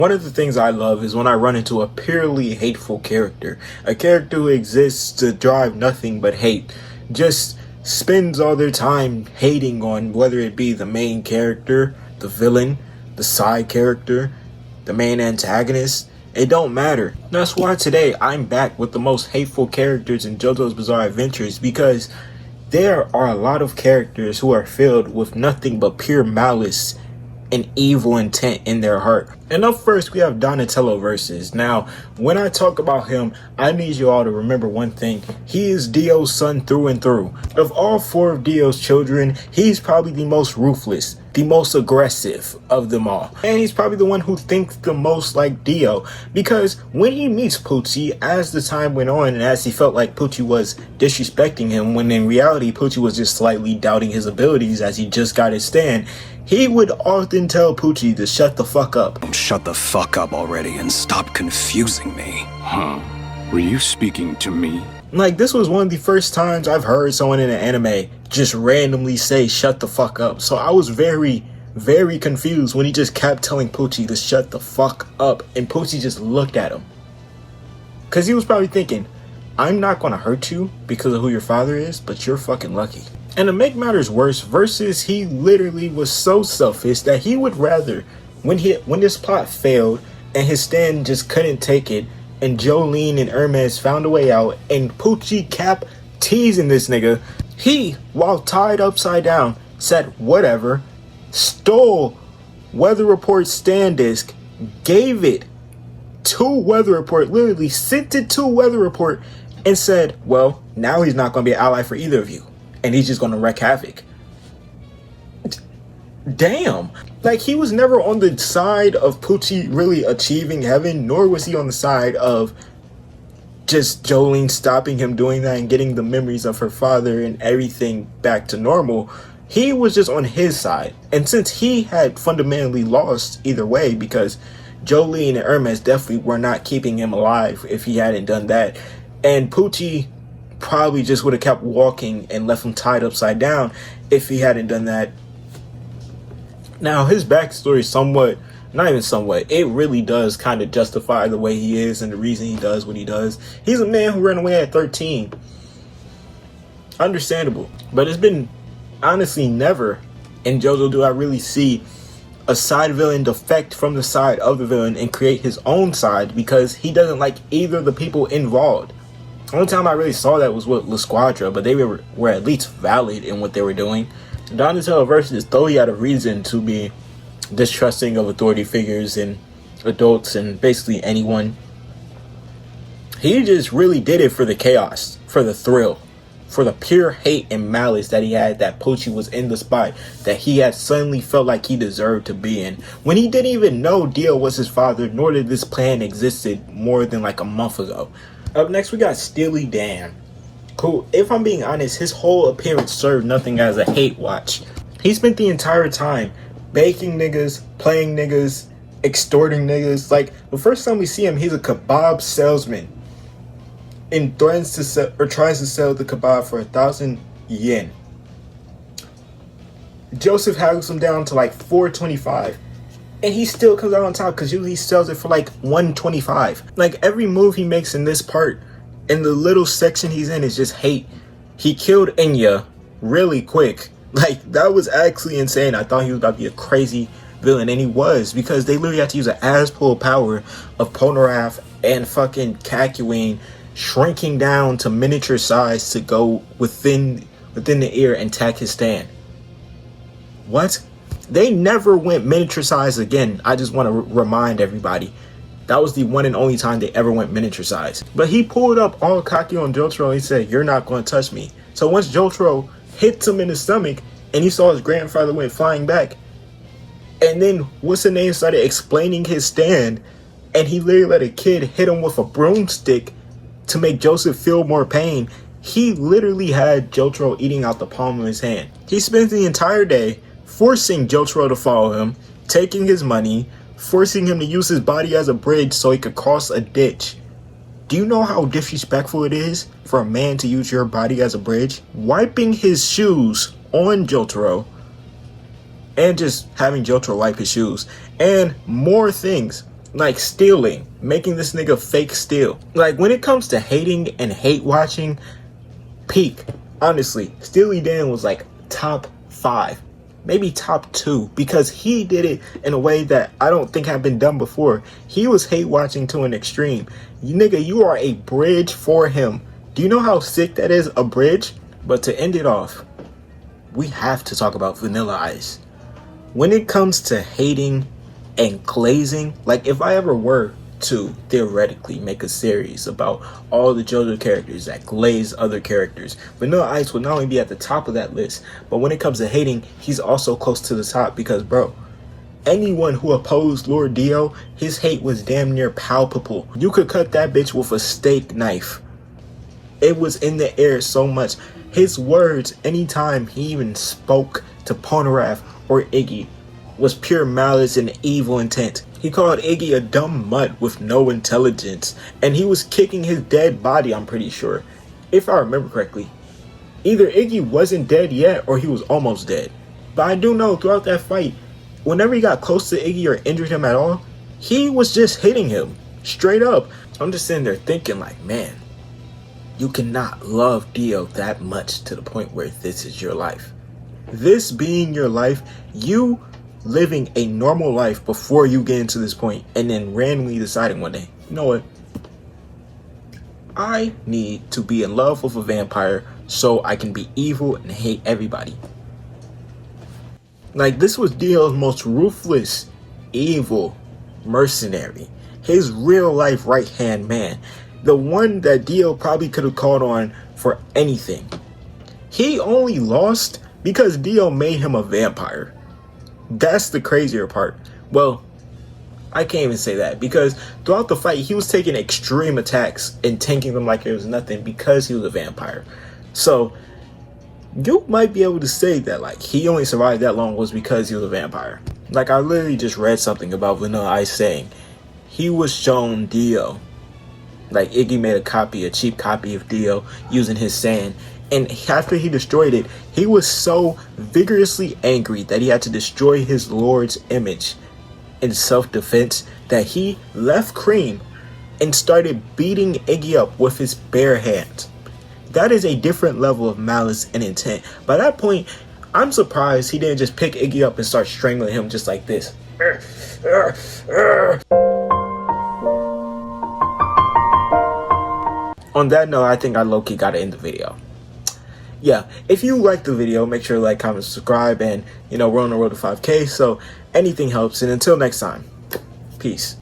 One of the things I love is when I run into a purely hateful character. A character who exists to drive nothing but hate. Just spends all their time hating on whether it be the main character, the villain, the side character, the main antagonist. It don't matter. That's why today I'm back with the most hateful characters in JoJo's Bizarre Adventures, because there are a lot of characters who are filled with nothing but pure malice and evil intent in their heart. And up first, we have Donatello versus. Now, when I talk about him, I need you all to remember one thing. He is Dio's son through and through. Of all four of Dio's children, he's probably the most ruthless, the most aggressive of them all. And he's probably the one who thinks the most like Dio, because when he meets Pucci, as the time went on and as he felt like Pucci was disrespecting him, when in reality Pucci was just slightly doubting his abilities as he just got his stand, he would often tell Pucci to shut the fuck up. Shut the fuck up already and stop confusing me. Were you speaking to me? Like, this was one of the first times I've heard someone in an anime just randomly say shut the fuck up. So I was very, very confused when he just kept telling Pucci to shut the fuck up, and Pucci just looked at him. Cause he was probably thinking, I'm not gonna hurt you because of who your father is, but you're fucking lucky. And to make matters worse, Versus, he literally was so selfish that he would rather, when this plot failed and his stand just couldn't take it, and Jolene and Hermes found a way out, and Pucci kept teasing this nigga, he, while tied upside down, said whatever, stole Weather Report's stand disc, gave it to Weather Report, literally sent it to Weather Report, and said, well, now he's not going to be an ally for either of you, and he's just going to wreak havoc. Damn. Like, he was never on the side of Pucci really achieving heaven, nor was he on the side of just Jolene stopping him doing that and getting the memories of her father and everything back to normal. He was just on his side. And since he had fundamentally lost either way, because Jolene and Hermes definitely were not keeping him alive if he hadn't done that, and Pucci probably just would have kept walking and left him tied upside down if he hadn't done that. Now, his backstory somewhat, not even somewhat, it really does kind of justify the way he is and the reason he does what he does. He's a man who ran away at 13. Understandable. But it's been, honestly, never in JoJo do I really see a side villain defect from the side of the villain and create his own side, because he doesn't like either of the people involved. The only time I really saw that was with La Squadra, but they were at least valid in what they were doing. Donatello versus, though he had a reason to be distrusting of authority figures and adults and basically anyone, he just really did it for the chaos, for the thrill, for the pure hate and malice that he had that Pucci was in the spot that he had suddenly felt like he deserved to be in, when he didn't even know Dio was his father, nor did this plan existed more than like a month ago. Up next, we got Steely Dan. Cool. If I'm being honest, his whole appearance served nothing as a hate watch. He spent the entire time baking niggas, playing niggas, extorting niggas. Like, the first time we see him, he's a kebab salesman and threatens to sell, or tries to sell the kebab for 1,000 yen. Joseph haggles him down to like 425. And he still comes out on top because usually he sells it for like 125. Like, every move he makes in this part, in the little section he's in, is just hate. He killed Enya really quick. Like, that was actually insane. I thought he was about to be a crazy villain, and he was, because they literally had to use an ass-pull power of Polnareff and fucking Kakyoin shrinking down to miniature size to go within the ear and attack his stand. What? They never went miniature size again. I just want to remind everybody. That was the one and only time they ever went miniature size. But he pulled up all cocky on Jotaro and he said, you're not going to touch me. So once Jotaro hits him in the stomach and he saw his grandfather went flying back, and then what's the name started explaining his stand, and he literally let a kid hit him with a broomstick to make Joseph feel more pain. He literally had Jotaro eating out the palm of his hand. He spends the entire day forcing Jotaro to follow him, taking his money, forcing him to use his body as a bridge so he could cross a ditch. Do you know how disrespectful it is for a man to use your body as a bridge? Wiping his shoes on Jotaro and just having Jotaro wipe his shoes, and more things. like stealing, making this nigga fake steal. Like when it comes to hating and hate watching, peak. Honestly, Steely Dan was like top 5, maybe top 2, because he did it in a way that I don't think had been done before. He was hate watching to an extreme. Nigga, you are a bridge for him. Do you know how sick that is, a bridge? But to end it off, we have to talk about Vanilla Ice. When it comes to hating and glazing, like if I ever were to theoretically make a series about all the JoJo characters that glaze other characters, Vanilla Ice would not only be at the top of that list, but when it comes to hating, he's also close to the top because, bro, anyone who opposed Lord Dio, his hate was damn near palpable. You could cut that bitch with a steak knife. It was in the air so much. His words, anytime he even spoke to Polnareff or Iggy, was pure malice and evil intent. He called Iggy a dumb mutt with no intelligence, and he was kicking his dead body, I'm pretty sure. If I remember correctly, either Iggy wasn't dead yet or he was almost dead. But I do know throughout that fight, whenever he got close to Iggy or injured him at all, he was just hitting him straight up. I'm just sitting there thinking like, man, you cannot love Dio that much to the point where this is your life. This being your life, you living a normal life before you get into this point, and then randomly deciding one day, you know what? I need to be in love with a vampire so I can be evil and hate everybody. Like, this was Dio's most ruthless, evil mercenary. His real life right-hand man. The one that Dio probably could have called on for anything. He only lost because Dio made him a vampire. That's the crazier part. Well, I can't even say that because throughout the fight, he was taking extreme attacks and tanking them like it was nothing because he was a vampire. So you might be able to say that like he only survived that long was because he was a vampire. Like I literally just read something about Vanilla Ice saying he was shown Dio. Like Iggy made a cheap copy of Dio using his sand. And after he destroyed it, he was so vigorously angry that he had to destroy his lord's image in self-defense that he left Cream and started beating Iggy up with his bare hands. That is a different level of malice and intent. By that point, I'm surprised he didn't just pick Iggy up and start strangling him just like this. On that note, I think I low-key gotta end the video. Yeah, if you like the video, make sure to like, comment, subscribe, and we're on the road to 5K, so anything helps. And until next time, peace.